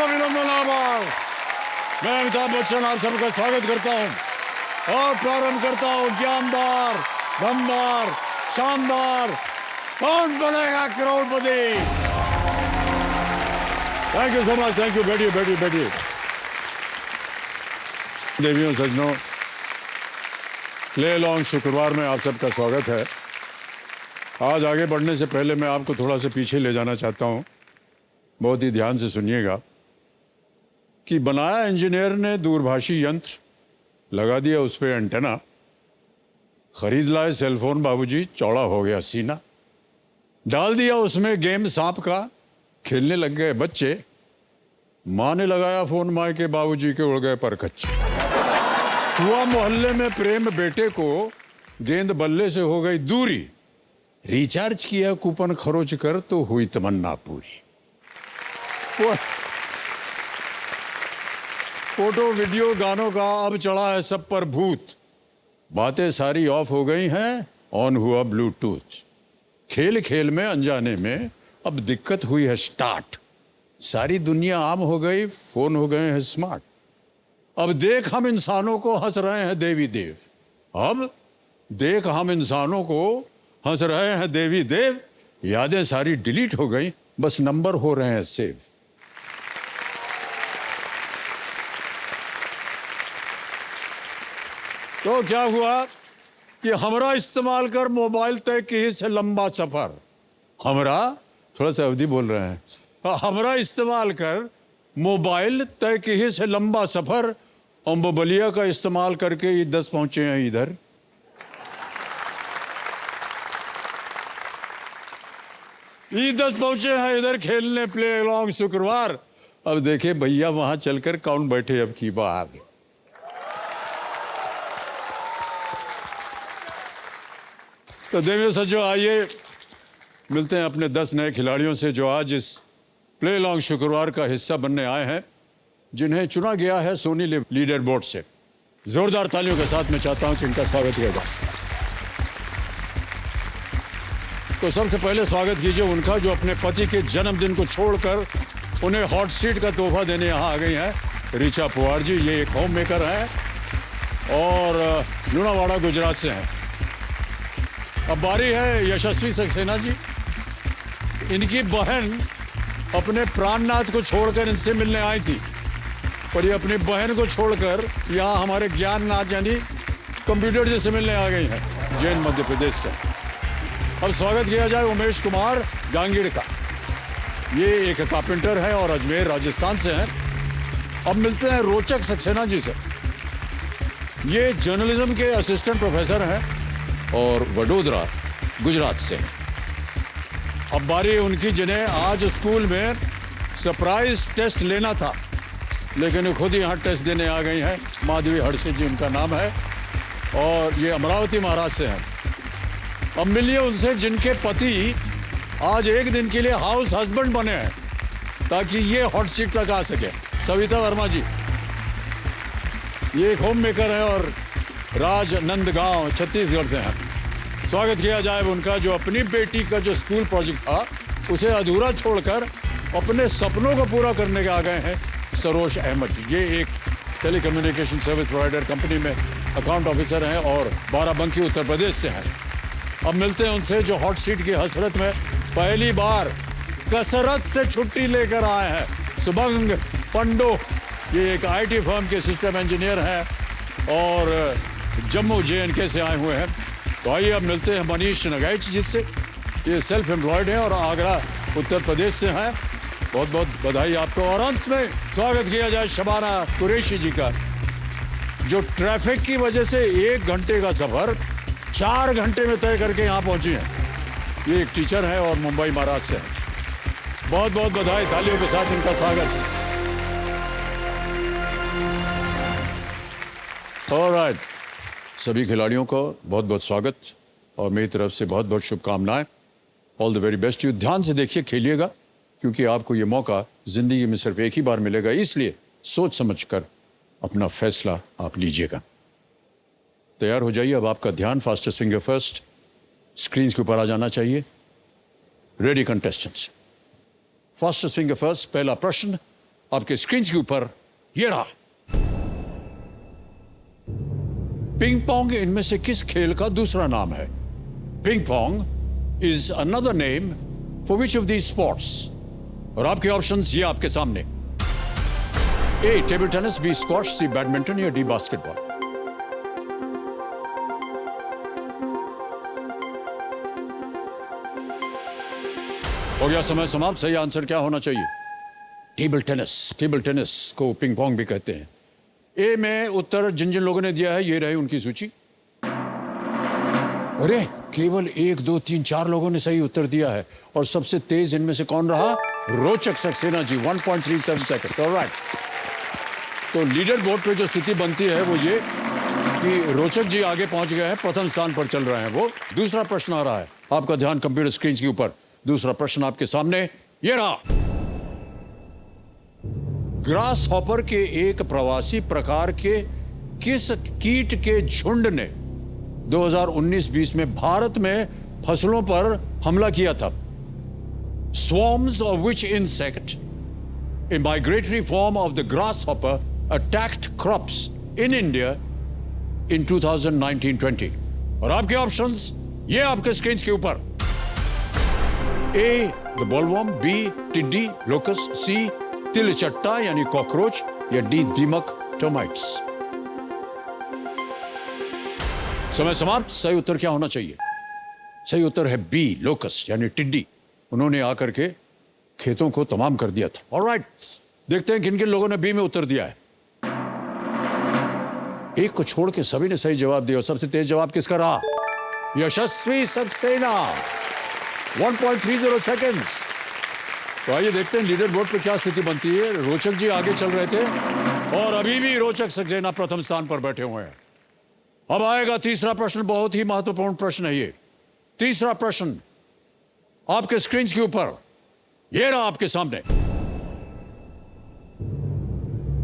अभिनंदन आभार। मैं अमिताभ बच्चन आप सबका स्वागत करता हूं और प्रारंभ करता हूं ज्ञानदार, दमदार, शानदार Kaun Banega Crorepati. Thank you so much, thank you. बैठिए बैठिए बैठिए। देवियों सज्जनों, प्ले लॉन्ग शुक्रवार में आप सबका स्वागत है। आज आगे बढ़ने से पहले मैं आपको थोड़ा सा पीछे ले जाना चाहता हूं। बहुत ही ध्यान से सुनिएगा कि बनाया इंजीनियर ने दूरभाषी यंत्र, लगा दिया उस पर एंटेना, खरीद लाए सेलफोन बाबूजी, चौड़ा हो गया सीना, डाल दिया उसमें गेम सांप का, खेलने लग गए बच्चे, माँ ने लगाया फोन माँ के बाबूजी के उड़ गए परखच्चे। हुआ मोहल्ले में प्रेम, बेटे को गेंद बल्ले से हो गई दूरी, रिचार्ज किया कूपन खरोच कर तो हुई तमन्ना पूरी। फोटो वीडियो गानों का अब चढ़ा है सब पर भूत, बातें सारी ऑफ हो गई हैं, ऑन हुआ ब्लूटूथ। खेल खेल में अनजाने में अब दिक्कत हुई है स्टार्ट, सारी दुनिया आम हो गई, फोन हो गए हैं स्मार्ट। अब देख हम इंसानों को हंस रहे हैं देवी देव, अब देख हम इंसानों को हंस रहे हैं देवी देव। यादें सारी डिलीट हो गई, बस नंबर हो रहे हैं सेव। तो क्या हुआ कि हमरा इस्तेमाल कर मोबाइल तय की से लंबा सफर, हमरा, थोड़ा सा अवधि बोल रहे हैं, हमरा इस्तेमाल कर मोबाइल तय की से लंबा सफर, अम्बोबलिया का इस्तेमाल करके ये 10 पहुंचे हैं इधर। ये 10 पहुंचे हैं इधर खेलने प्ले लॉन्ग शुक्रवार। अब देखे भैया वहां चलकर कौन बैठे अब की बार। तो देवियों सज्जनों, आइए मिलते हैं अपने 10 नए खिलाड़ियों से जो आज इस प्ले लॉन्ग शुक्रवार का हिस्सा बनने आए हैं, जिन्हें चुना गया है सोनी लीडर बोर्ड से। जोरदार तालियों के साथ मैं चाहता हूं कि इनका स्वागत किया जाए। तो सबसे पहले स्वागत कीजिए उनका जो अपने पति के जन्मदिन को छोड़कर उन्हें हॉट सीट का तोहफा देने यहाँ आ गई हैं, ऋचा पुवार जी। ये एक होम मेकर हैं और लुणावाड़ा गुजरात से हैं। अब बारी है यशस्वी सक्सेना जी। इनकी बहन अपने प्राणनाथ को छोड़कर इनसे मिलने आई थी, पर ये अपनी बहन को छोड़कर यहाँ हमारे ज्ञाननाथ यानी कंप्यूटर जी से मिलने आ गई हैं, जैन मध्य प्रदेश से। अब स्वागत किया जाए उमेश कुमार जांगीड़ का। ये एक कारपेंटर है और अजमेर राजस्थान से हैं। अब मिलते हैं रोचक सक्सेना जी से। ये जर्नलिज्म के असिस्टेंट प्रोफेसर हैं और वडोदरा गुजरात से। अब बारी उनकी जिन्हें आज स्कूल में सरप्राइज टेस्ट लेना था, लेकिन खुद ही यहाँ टेस्ट देने आ गई हैं। माधवी हड़से जी उनका नाम है और ये अमरावती महाराज से हैं। अब मिलिए उनसे जिनके पति आज एक दिन के लिए हाउस हस्बैंड बने हैं ताकि ये हॉट सीट तक आ सके। सविता वर्मा जी, ये एक होम मेकर है और राजनंदगांव छत्तीसगढ़ से हैं। स्वागत किया जाए उनका जो अपनी बेटी का जो स्कूल प्रोजेक्ट था उसे अधूरा छोड़कर अपने सपनों को पूरा करने के आ गए हैं, सरोज अहमद जी। ये एक टेलीकम्युनिकेशन सर्विस प्रोवाइडर कंपनी में अकाउंट ऑफिसर हैं और बाराबंकी उत्तर प्रदेश से हैं। अब मिलते हैं उनसे जो हॉट सीट की हसरत में पहली बार कसरत से छुट्टी लेकर आए हैं, सुबंग पंडो। ये एक आईटी फर्म के सिस्टम इंजीनियर हैं और जम्मू JNK से आए हुए हैं। तो आइए अब मिलते हैं मनीष नगाइच जिससे, ये सेल्फ एम्प्लॉयड है और आगरा उत्तर प्रदेश से हैं। बहुत बहुत बधाई आपको। और अंत में स्वागत किया जाए शबाना कुरैशी जी का, जो ट्रैफिक की वजह से 1 घंटे का सफर 4 घंटे में तय करके यहाँ पहुंची हैं। ये एक टीचर है और मुंबई महाराष्ट्र से है। बहुत बहुत बधाई, तालियों के साथ इनका स्वागत है। ऑलराइट, सभी खिलाड़ियों को बहुत बहुत स्वागत और मेरी तरफ से बहुत बहुत शुभकामनाएं। All the very best. You ध्यान से देखिए, खेलिएगा, क्योंकि आपको ये मौका जिंदगी में सिर्फ एक ही बार मिलेगा, इसलिए सोच समझकर अपना फैसला आप लीजिएगा। तैयार हो जाइए। अब आपका ध्यान फास्टेस्ट फिंगर फर्स्ट स्क्रीन के ऊपर आ जाना चाहिए। Ready contestants, fastest finger first, पहला प्रश्न आपके स्क्रीन के ऊपर ये रहा। पिंग पोंग इनमें से किस खेल का दूसरा नाम है? Ping pong is another name for which of these sports? और आपके ऑप्शंस ये आपके सामने। ए टेबल टेनिस, बी स्क्वॉश, सी बैडमिंटन या डी बास्केटबॉल। हो गया समय समाप्त। सही आंसर क्या होना चाहिए? Table tennis. टेबल टेनिस को पिंग पोंग भी कहते हैं। ए में उत्तर जिन जिन लोगों ने दिया है ये रही उनकी सूची। अरे केवल 1, 2, 3, 4 लोगों ने सही उत्तर दिया है और सबसे तेज इनमें से कौन रहा? रोचक सक्सेना जी, 1.37 सेकंड। ऑलराइट, तो लीडर बोर्ड पे जो स्थिति बनती है वो ये कि रोचक जी आगे पहुंच गए हैं, प्रथम स्थान पर चल रहे हैं वो। दूसरा प्रश्न आ रहा है, आपका ध्यान कंप्यूटर स्क्रीन के ऊपर। दूसरा प्रश्न आपके सामने ये रहा। ग्रास हॉपर के एक प्रवासी प्रकार के किस कीट के झुंड ने 2019-20 में भारत में फसलों पर हमला किया था? Swarms of which insect, a migratory form of the grasshopper, attacked crops in India in 2019-20? और आपके ऑप्शंस ये आपके स्क्रीन के ऊपर। ए द बॉलवर्म, बी टिड्डी लोकस, सी तिलचट्टा यानी कॉकरोच या डी दीमक टर्माइट्स। समय समाप्त। सही उत्तर क्या होना चाहिए? सही उत्तर है बी लोकस यानी टिड्डी। उन्होंने आकर के खेतों को तमाम कर दिया था। ऑलराइट, देखते हैं किन किन लोगों ने बी में उत्तर दिया है। एक को छोड़ के सभी ने सही जवाब दिया और सबसे तेज जवाब किसका रहा? यशस्वी सक्सेना, 1.30 सेकेंड्स। तो आइए देखते हैं लीडर बोर्ड पे क्या स्थिति बनती है। रोचक जी आगे चल रहे थे और अभी भी रोचक सक्सेना प्रथम स्थान पर बैठे हुए हैं। अब आएगा तीसरा प्रश्न, बहुत ही महत्वपूर्ण प्रश्न है ये। तीसरा प्रश्न आपके स्क्रीन के ऊपर ये रहा आपके सामने।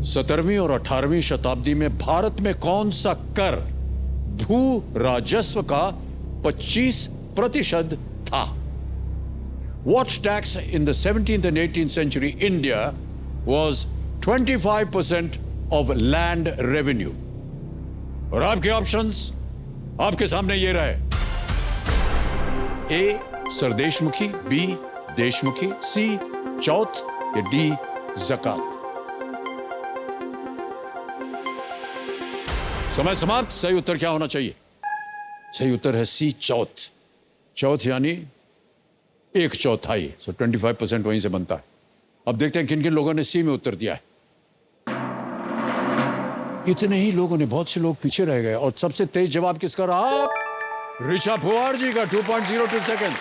17वीं और 18वीं शताब्दी में भारत में कौन सा कर भू राजस्व का 25% था? What tax in the 17th and 18th century India was 25% of land revenue? और आपके ऑप्शंस आपके सामने ये रहे। ए सरदेशमुखी, बी देशमुखी, सी चौथ या डी ज़कात। समय समाप्त। सही उत्तर क्या होना चाहिए? सही उत्तर है सी चौथ। चौथ यानी 1/4। सो 25% वहीं से बनता है। अब देखते हैं किन किन लोगों ने सी में उत्तर दिया है। इतने ही लोगों ने, बहुत से लोग पीछे रह गए और सबसे तेज जवाब किसका रहा? ऋचा पुआर जी का, 2.02 सेकेंड।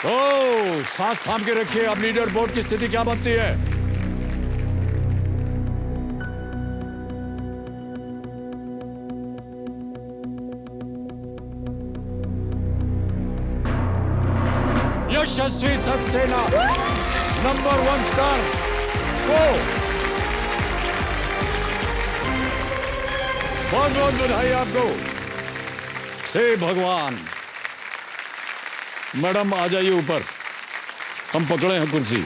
ओ, सांस थाम के रखिए। अब लीडर बोर्ड की स्थिति क्या बनती है? यशस्वी सक्सेना नंबर 1 स्टार। बहुत बहुत बधाई आपको। हे भगवान। मैडम आ जाइए ऊपर, हम पकड़े हैं कुर्सी।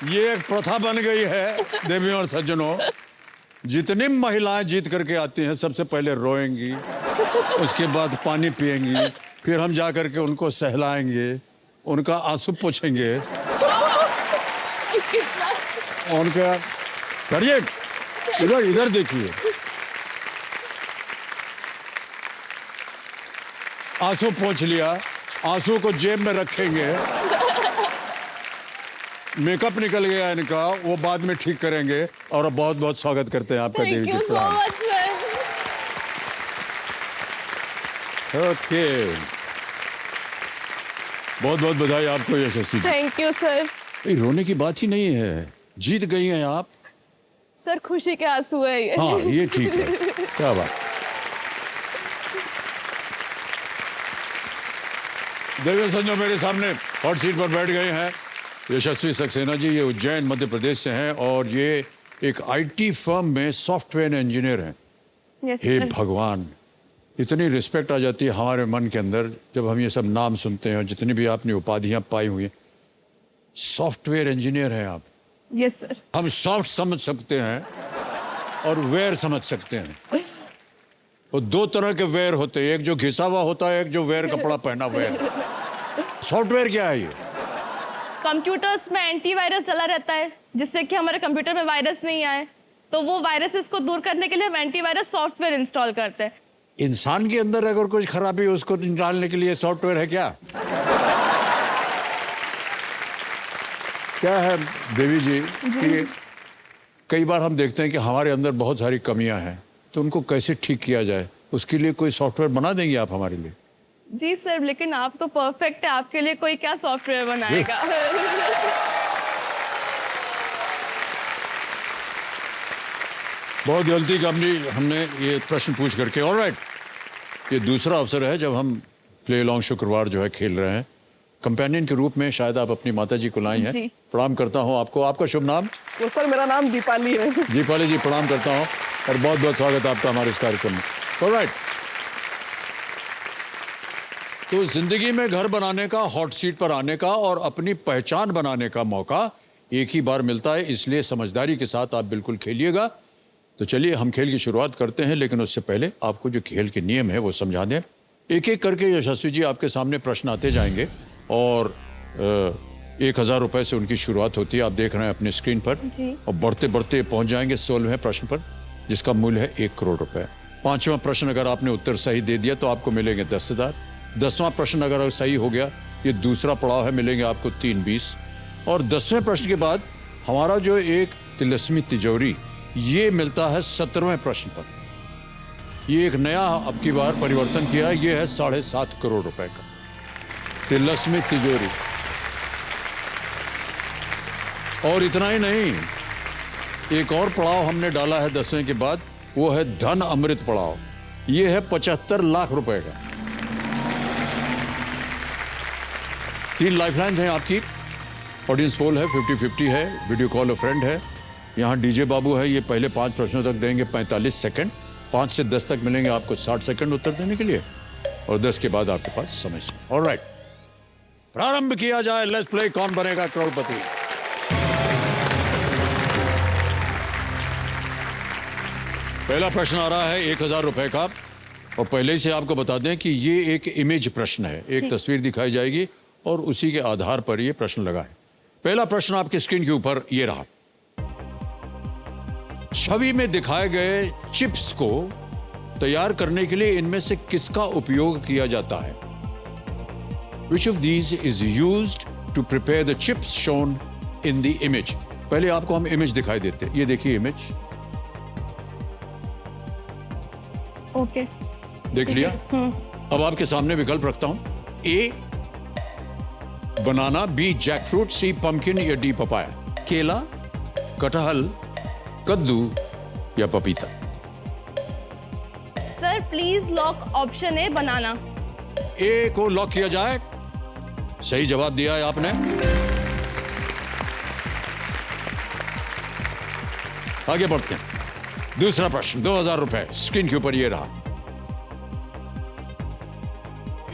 ये एक प्रथा बन गई है देवियों और सज्जनों। जितनी महिलाएं जीत करके आती हैं सबसे पहले रोएंगी, उसके बाद पानी पिएंगी, फिर हम जा करके उनको सहलाएंगे, उनका आंसू पोंछेंगे। उनका करिए, इधर इधर देखिए। आंसू पोंछ लिया, आंसू को जेब में रखेंगे, मेकअप निकल गया इनका, वो बाद में ठीक करेंगे। और बहुत बहुत स्वागत करते हैं आपका देवी थैंक यू जी। So much sir. ओके, बहुत बहुत बधाई आपको Yashasvi ji. Thank you sir. ये रोने की बात ही नहीं है, जीत गई हैं आप। सर खुशी के आंसू है ये। हाँ ये ठीक है, क्या बात। देवेंद्र संजो मेरे सामने हॉट सीट पर बैठ गए हैं। यशस्वी सक्सेना जी ये उज्जैन मध्य प्रदेश से हैं और ये एक आईटी फर्म में सॉफ्टवेयर इंजीनियर हैं। यस हे सर। भगवान, इतनी रिस्पेक्ट आ जाती है हमारे मन के अंदर जब हम ये सब नाम सुनते हैं और जितनी भी आपने उपाधियां पाई हुई हैं। सॉफ्टवेयर इंजीनियर हैं आप। Yes sir. हम सॉफ्ट समझ सकते हैं और वेयर समझ सकते हैं। वो दो तरह के वेयर होते हैं, एक जो घिसा हुआ होता है, एक जो वेयर कपड़ा पहना वेयर। सॉफ्टवेयर क्या है ये? कंप्यूटर्स में एंटीवायरस चला रहता है जिससे कि हमारे कंप्यूटर में वायरस नहीं आए, तो वो वायरसेस को दूर करने के लिए हम एंटीवायरस सॉफ्टवेयर इंस्टॉल करते हैं। इंसान के अंदर अगर कुछ खराबी हो उसको निकालने के लिए सॉफ्टवेयर है क्या? क्या है देवी जी कि कई बार हम देखते हैं कि हमारे अंदर बहुत सारी कमियां हैं, तो उनको कैसे ठीक किया जाए, उसके लिए कोई सॉफ्टवेयर बना देंगे आप हमारे लिए? जी सर, लेकिन आप तो परफेक्ट है, आपके लिए कोई क्या सॉफ्टवेयर बनाएगा। बहुत गलती करनी हमने ये प्रश्न पूछ करके। ऑलराइट, ये दूसरा अवसर है जब हम प्ले अलोंग शुक्रवार जो है खेल रहे हैं। कंपेनियन के रूप में शायद आप अपनी माता जी को लाई हैं। जी। प्रणाम करता हूँ आपको। आपका शुभ नाम? तो सर मेरा नाम दीपाली है। दीपाली जी प्रणाम करता हूँ और बहुत बहुत स्वागत आपका हमारे इस कार्यक्रम में। ऑलराइट, तो जिंदगी में घर बनाने का, हॉट सीट पर आने का और अपनी पहचान बनाने का मौका एक ही बार मिलता है, इसलिए समझदारी के साथ आप बिल्कुल खेलिएगा। तो चलिए हम खेल की शुरुआत करते हैं, लेकिन उससे पहले आपको जो खेल के नियम है वो समझा दें। एक एक करके यशस्वी जी आपके सामने प्रश्न आते जाएंगे और 1000 रुपए से उनकी शुरुआत होती है, आप देख रहे हैं अपने स्क्रीन पर। जी। और बढ़ते बढ़ते पहुंच जाएंगे 16वें प्रश्न पर, जिसका मूल्य है 1 करोड़ रुपए। 5वां प्रश्न अगर आपने उत्तर सही दे दिया तो आपको मिलेंगे 10,000। 10वां प्रश्न अगर सही हो गया, ये दूसरा पड़ाव है, मिलेंगे आपको 320। और 10वें प्रश्न के बाद हमारा जो एक तिलस्मी तिजोरी, ये मिलता है 17वें प्रश्न पर। ये एक नया अब की बार परिवर्तन किया, ये है 7.5 करोड़ रुपए का तिलस्मी तिजोरी। और इतना ही नहीं, एक और पड़ाव हमने डाला है 10वें के बाद, वो है धन अमृत पड़ाव। ये है 75 लाख रुपए का। 3 लाइफलाइन है आपकी। ऑडियंस पोल है, 50-50 है, वीडियो कॉल अ फ्रेंड है, यहाँ डीजे बाबू है। ये पहले 5 प्रश्नों तक देंगे 45 सेकंड, 5 से 10 तक मिलेंगे आपको 60 सेकंड उत्तर देने के लिए, और 10 के बाद आपके पास समय। ऑलराइट, प्रारंभ किया जाए। लेट्स प्ले कौन बनेगा करोड़पति। पहला प्रश्न आ रहा है 1000 रुपए का, और पहले से आपको बता दें कि ये एक इमेज प्रश्न है। एक तस्वीर दिखाई जाएगी और उसी के आधार पर ये प्रश्न लगा है। पहला प्रश्न आपकी स्क्रीन के ऊपर ये रहा। छवि में दिखाए गए चिप्स को तैयार करने के लिए इनमें से किसका उपयोग किया जाता है? Which of these is used to prepare the chips shown in the image? पहले आपको हम इमेज दिखाई देते हैं। ये देखिए इमेज, ओके। देख लिया? अब आपके सामने विकल्प रखता हूं। A banana, B jackfruit, C pumpkin या डी पपाया। केला, कटहल, कद्दू या पपीता। Sir please lock option A banana. A को लॉक किया जाए। सही जवाब दिया है आपने। आगे बढ़ते हैं। दूसरा प्रश्न 2000 रुपए स्क्रीन के ऊपर ये रहा।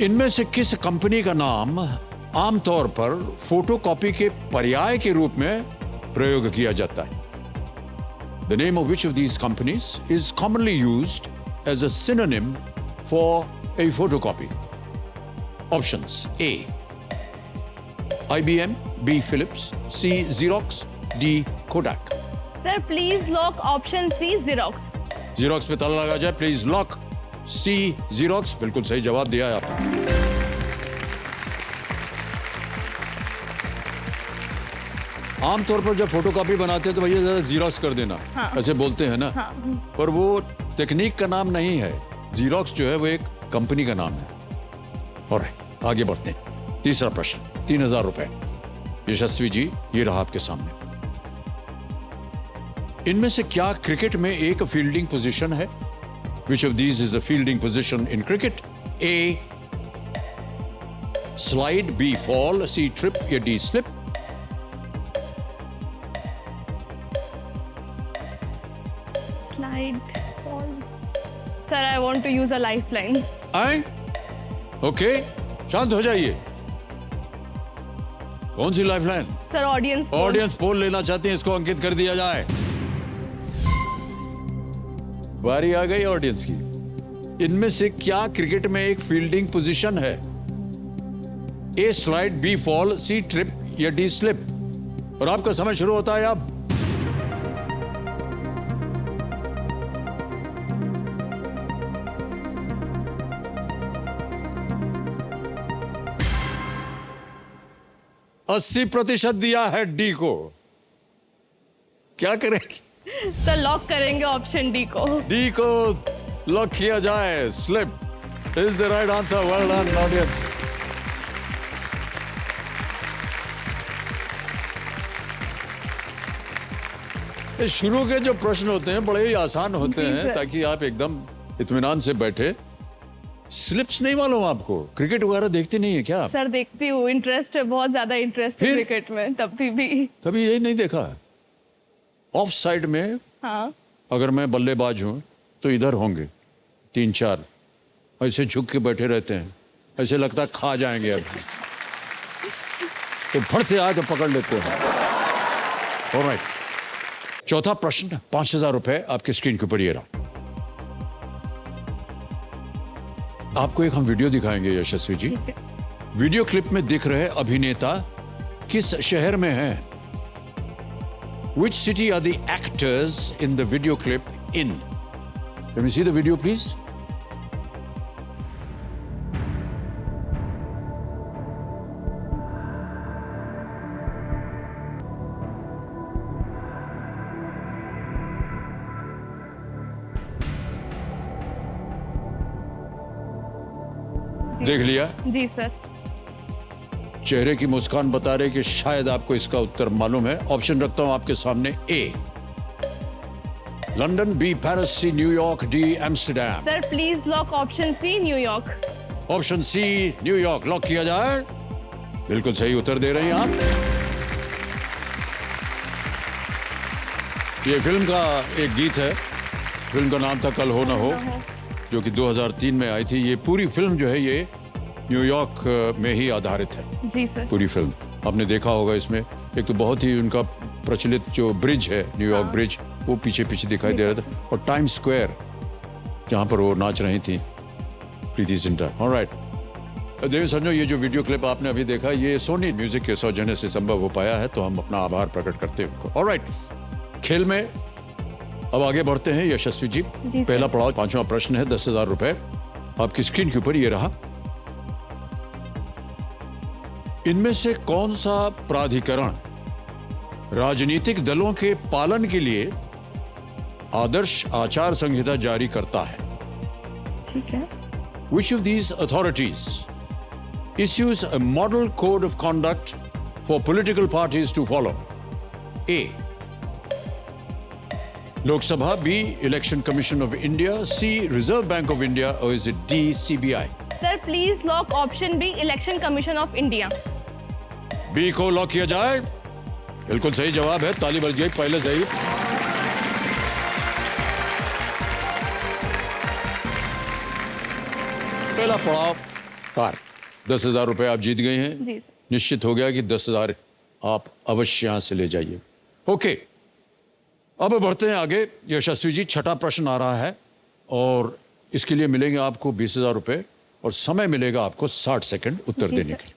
इनमें से किस कंपनी का नाम आमतौर पर फोटोकॉपी के पर्याय के रूप में प्रयोग किया जाता है? The name of which of these companies is commonly used as a synonym for a photocopy? Options: A. IBM, B. Philips, C. Xerox, D. Kodak. Sir please lock option C Xerox. Xerox पे ताला लगा जाए। Please lock C xerox, बिल्कुल सही जवाब दिया है आपने। आमतौर पर जब फोटोकॉपी बनाते हैं तो भैया जरा जीरोक्स कर देना, हाँ। ऐसे बोलते हैं ना, हाँ। पर वो तकनीक का नाम नहीं है। जीरोक्स जो है वो एक कंपनी का नाम है। और आगे बढ़ते हैं। तीसरा प्रश्न, 3000 रुपए। यशस्वी जी, ये रहा आपके सामने। इनमें से क्या क्रिकेट में एक फील्डिंग पोजीशन है? Which of these is a fielding position in cricket? A. Slide. B. Fall. C. Trip. या D. Slip. Slide. Fall. Sir, I want to use a lifeline. आए? ओके, शांत हो जाइए। कौन सी lifeline? Sir, audience. poll. Audience poll लेना चाहते हैं, इसको अंकित कर दिया जाए। बारी आ गई ऑडियंस की। इनमें से क्या क्रिकेट में एक फील्डिंग पोजीशन है? ए स्लाइड, बी फॉल, सी ट्रिप या डी स्लिप। और आपका समय शुरू होता है अब। अस्सी प्रतिशत दिया है डी को। क्या करेंगे? Sir, लॉक करेंगे ऑप्शन डी को। डी को लॉक किया जाए। Slip is the right answer. Well done audience. शुरू के जो प्रश्न होते हैं बड़े ही आसान होते जी, हैं, सर। ताकि आप एकदम इत्मीनान से बैठे। स्लिप्स नहीं मालूम आपको? क्रिकेट वगैरह देखते नहीं है क्या आप? सर देखती हूँ, इंटरेस्ट है, बहुत ज्यादा इंटरेस्ट है फिर? क्रिकेट में, तब भी। कभी यही नहीं देखा? ऑफ साइड में हाँ। अगर मैं बल्लेबाज हूं तो इधर होंगे 3-4, ऐसे झुक के बैठे रहते हैं, ऐसे लगता है खा जाएंगे अब। तो फट से आके पकड़ लेते हैं। ऑलराइट, चौथा प्रश्न, 5000 रुपए आपके स्क्रीन के ऊपर ये रहा। आपको एक हम वीडियो दिखाएंगे यशस्वी जी। ठीक है। वीडियो क्लिप में दिख रहे अभिनेता किस शहर में हैं? Which city are the actors in the video clip in? Can we see the video, please? देख लिया? जी सर। चेहरे की मुस्कान बता रहे कि शायद आपको इसका उत्तर मालूम है। ऑप्शन रखता हूं आपके सामने। A London, B Paris, C New York, D Amsterdam. Sir please lock option C New York. Option C New York lock किया जाए। बिल्कुल सही उत्तर दे रही हैं आप। ये फिल्म का एक गीत है। फिल्म का नाम था कल हो न हो, जो कि 2003 में आई थी। ये पूरी फिल्म जो है ये न्यूयॉर्क में ही आधारित है। जी सर। पूरी फिल्म आपने देखा होगा। इसमें एक तो बहुत ही उनका प्रचलित जो ब्रिज है, न्यूयॉर्क ब्रिज, वो पीछे पीछे दिखाई दे रहा था, और टाइम स्क्वायर जहां पर वो नाच रही थी प्रीति जिंटा। ऑलराइट देवी सज्जनों, ये जो वीडियो क्लिप आपने अभी देखा, ये सोनी म्यूजिक के सौजन्य से संभव हो पाया है, तो हम अपना आभार प्रकट करते हैं उनको। ऑलराइट, खेल में अब आगे बढ़ते हैं यशस्वी जी। जी सर। पहला पड़ाव, 5वां प्रश्न है, 10,000 रुपए आपकी स्क्रीन के ऊपर ये रहा। इनमें से कौन सा प्राधिकरण राजनीतिक दलों के पालन के लिए आदर्श आचार संहिता जारी करता है? ठीक है। Which of these authorities issues a model code of conduct for political parties to follow? A. Lok Sabha, B. Election Commission of India, C. Reserve Bank of India, or is it D. CBI? Sir please lock option B election commission of India. B को lock किया जाए। बिल्कुल सही जवाब है। ताली बज गई पहले सही। पहला पड़ाव पार। 10,000 रुपए आप जीत गए हैं। जी सर। निश्चित हो गया कि 10,000 आप अवश्य यहां से ले जाइए। ओके, अब बढ़ते हैं आगे। यशस्वी जी, छठा प्रश्न आ रहा है और इसके लिए मिलेंगे आपको 20,000 रुपए और समय मिलेगा आपको 60 सेकंड उत्तर जी देने सर। के।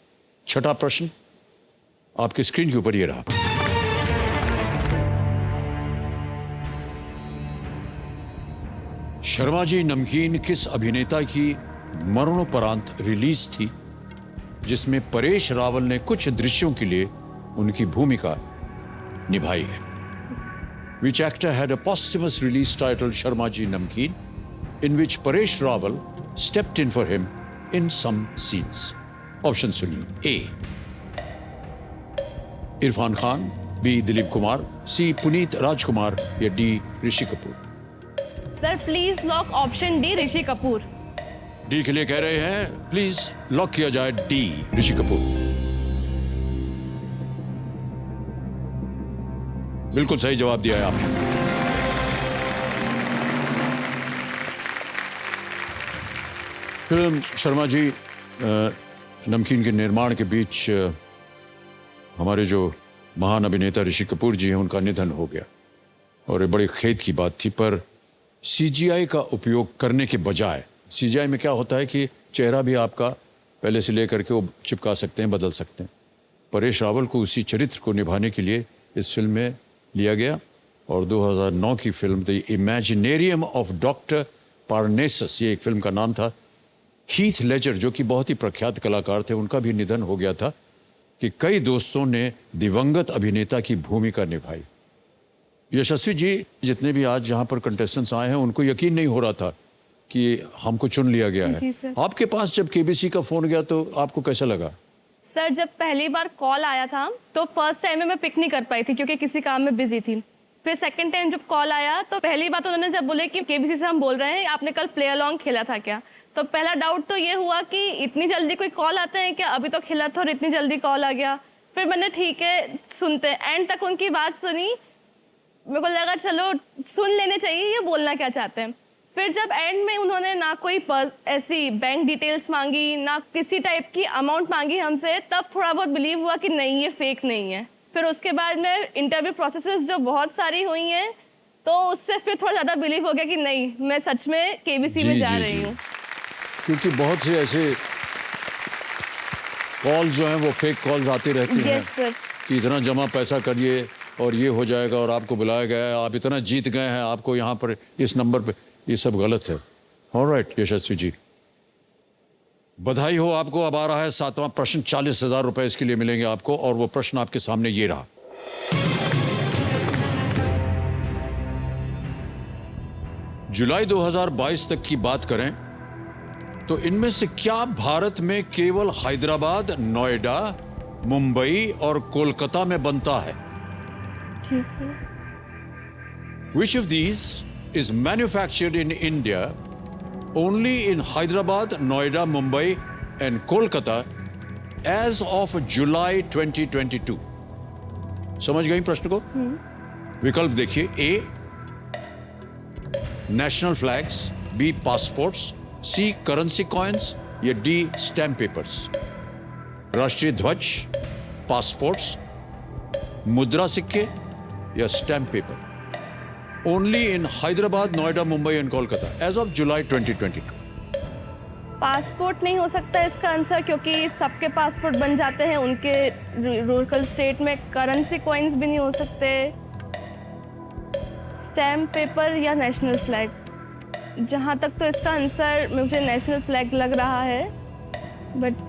छठा प्रश्न आपकी स्क्रीन के ऊपर ये रहा। शर्मा जी नमकीन किस अभिनेता की मरणोपरांत रिलीज थी जिसमें परेश रावल ने कुछ दृश्यों के लिए उनकी भूमिका निभाई है? Which actor had a posthumous release titled Sharma Ji Namkeen, in which Paresh Rawal stepped in for him in some scenes? Option सुनिए: A. Irfan Khan, B. Dilip Kumar, C. Puneet राजकुमार या D. Rishi Kapoor? Sir please lock option D Rishi Kapoor. D के लिए कह रहे हैं, please lock किया जाए D Rishi Kapoor. बिल्कुल सही जवाब दिया है आपने। फिल्म शर्मा जी नमकीन के निर्माण के बीच हमारे जो महान अभिनेता ऋषि कपूर जी हैं उनका निधन हो गया और ये बड़ी खेद की बात थी। पर सीजीआई का उपयोग करने के बजाय, सीजीआई में क्या होता है कि चेहरा भी आपका पहले से लेकर के वो चिपका सकते हैं, बदल सकते हैं। परेश रावल को उसी चरित्र को निभाने के लिए इस फिल्म में लिया गया और 2009 की फिल्म द इमेजिनेरियम ऑफ डॉक्टर पार्नेसस, ये एक फिल्म का नाम था। हीथ लेजर जो कि बहुत ही प्रख्यात कलाकार थे, उनका भी निधन हो गया था कि कई दोस्तों ने दिवंगत अभिनेता की भूमिका निभाई। यशस्वी जी जितने भी आज यहाँ पर कंटेस्टेंट्स आए हैं उनको यकीन नहीं हो रहा था कि हमको चुन लिया गया है। आपके पास जब केबीसी का फोन गया तो आपको कैसा लगा? सर जब पहली बार कॉल आया था तो फर्स्ट टाइम में मैं पिक नहीं कर पाई थी क्योंकि किसी काम में बिजी थी। फिर सेकंड टाइम जब कॉल आया तो पहली बात उन्होंने जब बोले कि केबीसी से हम बोल रहे हैं, आपने कल प्ले अलोंग खेला था क्या? तो पहला डाउट तो ये हुआ कि इतनी जल्दी कोई कॉल आते हैं क्या, अभी तो खेला था और इतनी जल्दी कॉल आ गया। फिर मैंने ठीक है सुनते, एंड तक उनकी बात सुनी, मेरे को लगा चलो सुन लेने चाहिए ये बोलना क्या चाहते हैं। फिर जब एंड में उन्होंने ना कोई ऐसी बैंक डिटेल्स मांगी ना किसी टाइप की अमाउंट मांगी हमसे, तब थोड़ा बहुत बिलीव हुआ कि नहीं ये फेक नहीं है। फिर उसके बाद में इंटरव्यू प्रोसेसेस जो बहुत सारी हुई हैं तो उससे फिर थोड़ा ज़्यादा बिलीव हो गया कि नहीं मैं सच में केबीसी में जा रही हूँ। क्योंकि बहुत से ऐसे कॉल जो हैं वो फेक कॉल्स आती रहती हैं कि इतना जमा पैसा करिए और ये हो जाएगा और आपको बुलाया गया है, आप इतना जीत गए हैं, आपको यहाँ पर इस नंबर पे, ये सब गलत है। ऑलराइट यशस्वी जी, बधाई हो आपको। अब आ रहा है 7वां प्रश्न, 40,000 रुपए इसके लिए मिलेंगे आपको और वो प्रश्न आपके सामने ये रहा। जुलाई 2022 तक की बात करें तो इनमें से क्या भारत में केवल हैदराबाद, नोएडा, मुंबई और कोलकाता में बनता है? ठीक है। Which of these is manufactured in India only in Hyderabad, Noida, Mumbai and Kolkata as of July 2022? समझ गई प्रश्न को? विकल्प देखिए: A national flags, B passports, C currency coins या D स्टैम्प पेपर्स। राष्ट्रीय ध्वज, पासपोर्ट्स, मुद्रा सिक्के या stamp paper. Only in Hyderabad, Noida, Mumbai and Kolkata as of July 2022। Passport नहीं हो सकता इसका आंसर क्योंकि सबके पासपोर्ट बन जाते हैं उनके लोकल स्टेट में। करेंसी कॉइन्स भी नहीं हो सकते। स्टैम्प पेपर या नेशनल फ्लैग, जहाँ तक तो इसका आंसर मुझे नेशनल फ्लैग लग रहा है, बट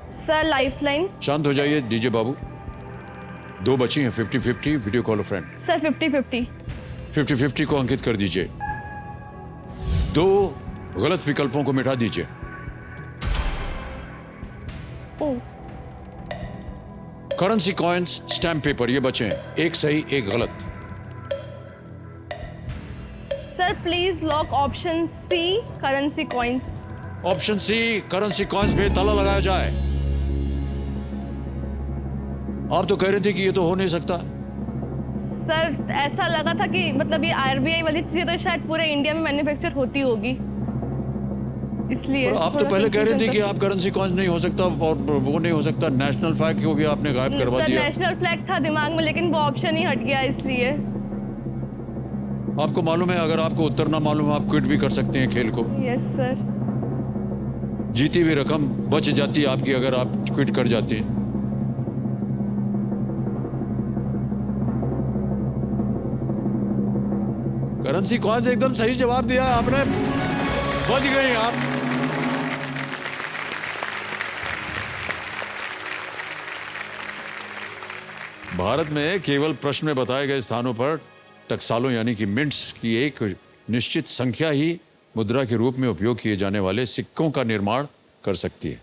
सर लाइफलाइन। शांत हो जाइए डीजे बाबू, 2 बची हैं 50-50। Video call friend sir 50-50। 50-50 को अंकित कर दीजिए, 2 गलत विकल्पों को मिटा दीजिए। करेंसी कॉइन्स, स्टैम्प पेपर ये बचे हैं, एक सही एक गलत। Sir please lock option C currency coins. Option C currency coins पे ताला लगाया जाए। आप तो कह रहे थे कि ये तो हो नहीं सकता। सर ऐसा लगा था कि मतलब ये आरबीआई वाली चीजें तो शायद पूरे इंडिया में मैन्युफैक्चर होती होगी, इसलिए। आप तो पहले कह रहे थे कि आप करेंसी कॉइन्स नहीं हो सकता और वो नहीं हो सकता। नेशनल फ्लैग को भी आपने गायब करवा दिया। नेशनल फ्लैग था दिमाग में लेकिन वो ऑप्शन ही हट गया, इसलिए। आपको मालूम है अगर आपको उत्तर ना मालूम आप क्विट भी कर सकते हैं खेल को। Yes sir. जीती हुई रकम बच जाती है आपकी अगर आप क्विट कर जाते हैं। करेंसी कॉइन्स एकदम सही जवाब दिया आपने, बच गई आप। भारत में केवल प्रश्न में बताए गए स्थानों पर टकसालों यानी कि मिंट्स की एक निश्चित संख्या ही मुद्रा के रूप में उपयोग किए जाने वाले सिक्कों का निर्माण कर सकती है।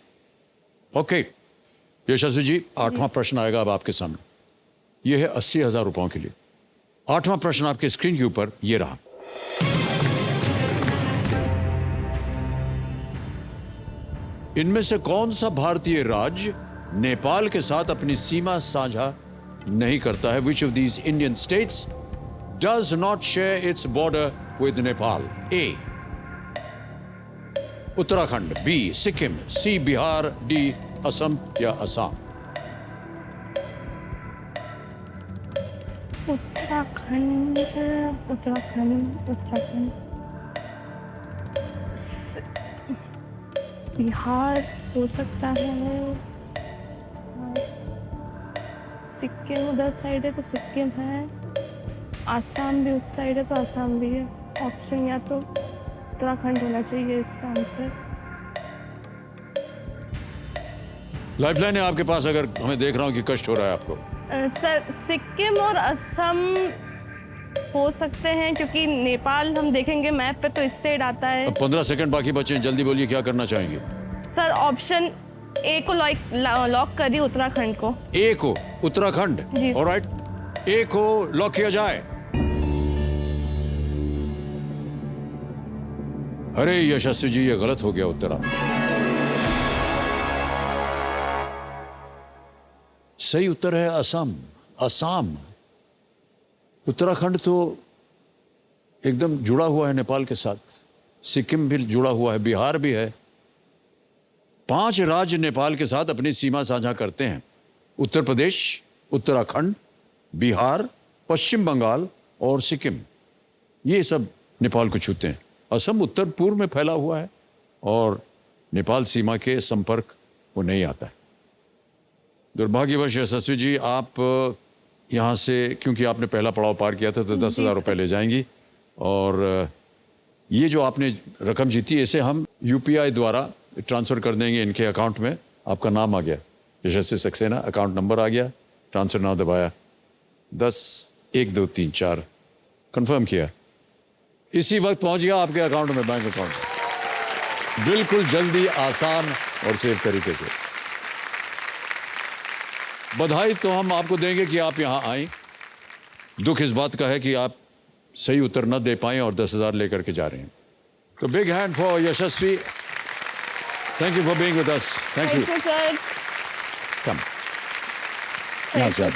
ओके यशस्वी जी, 8वां प्रश्न आएगा अब आपके सामने। यह है 80,000 रुपयों के लिए। 8वां प्रश्न आपके स्क्रीन के ऊपर ये रहा। इनमें से कौन सा भारतीय राज्य नेपाल के साथ अपनी सीमा साझा नहीं करता है? Which of these Indian states does not share its border with Nepal? A Uttarakhand, B Sikkim, C Bihar, D Assam या असम? उत्तराखंड उत्तराखंड उत्तराखंड बिहार हो सकता है, सिक्किम उधर साइड है तो सिक्किम है, आसाम भी उस साइड है तो आसाम भी है। ऑप्शन या तो उत्तराखंड होना चाहिए इसका आंसर। लाइफलाइन है आपके पास, अगर हमें देख रहा हूं कि कष्ट हो रहा है आपको। सर सिक्किम और असम हो सकते हैं क्योंकि नेपाल हम देखेंगे मैप पे तो इस साइड आता है। अब 15 सेकंड बाकी बचे हैं, जल्दी बोलिए क्या करना चाहेंगे? सर ऑप्शन ए को लॉक करिए, उत्तराखंड को। ए को उत्तराखंड? जी सर। ऑलराइट, ए को लॉक किया जाए। अरे यशस्वी जी, ये गलत हो गया उत्तर। सही उत्तर है असम। असम। उत्तराखंड तो एकदम जुड़ा हुआ है नेपाल के साथ, सिक्किम भी जुड़ा हुआ है, बिहार भी है। 5 राज्य नेपाल के साथ अपनी सीमा साझा करते हैं। उत्तर प्रदेश, उत्तराखंड, बिहार, पश्चिम बंगाल और सिक्किम, ये सब नेपाल को छूते हैं। असम उत्तर पूर्व में फैला हुआ है और नेपाल सीमा के संपर्क वो नहीं आता है। दुर्भाग्यवश यशस्वी जी, आप यहाँ से, क्योंकि आपने पहला पड़ाव पार किया था, तो 10,000 रुपये ले जाएंगी। और ये जो आपने रकम जीती, इसे हम UPI द्वारा ट्रांसफ़र कर देंगे इनके अकाउंट में। आपका नाम आ गया, यशस्वी सक्सेना, अकाउंट नंबर आ गया, ट्रांसफ़र नाउ दबाया, 10-1-2-3-4 कंफर्म किया, इसी वक्त पहुंच गया आपके अकाउंट में, बैंक अकाउंट। बिल्कुल जल्दी, आसान और सेफ तरीके से। बधाई तो हम आपको देंगे कि आप यहाँ आए। दुख इस बात का है कि आप सही उत्तर न दे पाए और 10,000 लेकर के जा रहे हैं। तो big hand for Yashasvi. Thank you for being with us. Thank you sir. Come यहाँ से आप